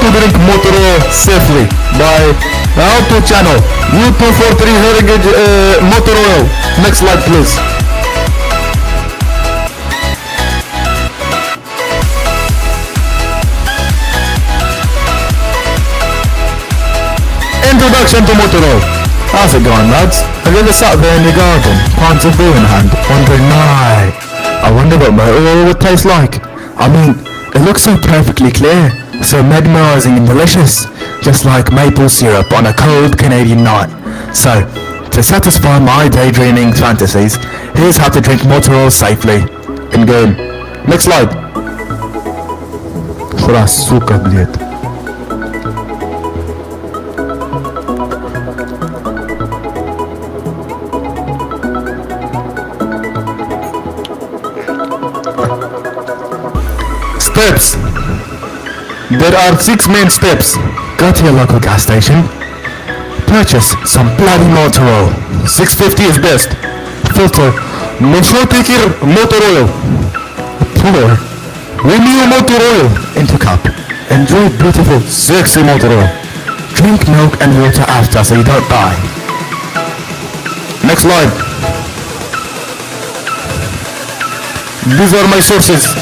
to drink motor oil safely by how to channel U243 Heritage motor oil. Next slide please. Introduction to motor oil. How's it going, lads? Have you ever sat there in your garden, pints of brew in hand, wondering, I wonder what my oil would taste like? I mean, it looks so perfectly clear, so mesmerizing and delicious, just like maple syrup on a cold Canadian night. So, to satisfy my daydreaming fantasies, here's how to drink motor oil safely. Ingame. Next slide. Храс, сука, блядь. Steps. There are 6 main steps. Go to your local gas station. Purchase some bloody motor oil. 650 is best. Filter. Make sure to take your motor oil. Pour renew motor oil into cup. Enjoy beautiful, sexy motor oil. Drink milk and water after so you don't die. Next slide. These are my sources.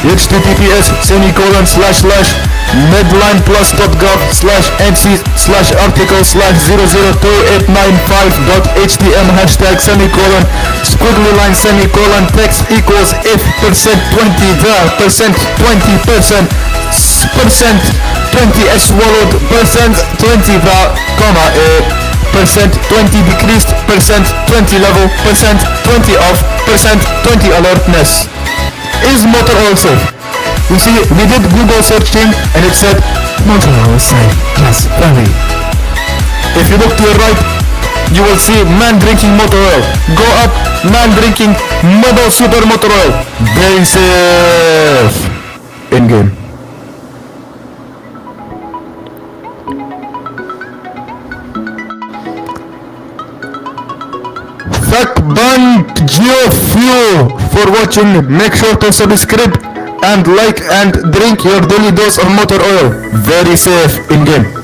https://medline+.gov/nc/article/00289.5.htm #squiggly line text equals if %20 the %20% 20 s swallowed %20 the comma %20 decreased %20 level %20 off %20 alertness. Is motor oil safe? You see, we did Google searching and it said motor oil is safe. Yes, very. If you look to your right, you will see man drinking motor oil. Go up, man drinking Modo Super motor oil. Very safe. Ingame. Thank you for watching. Make sure to subscribe and like and drink your daily dose of motor oil. Very safe in game.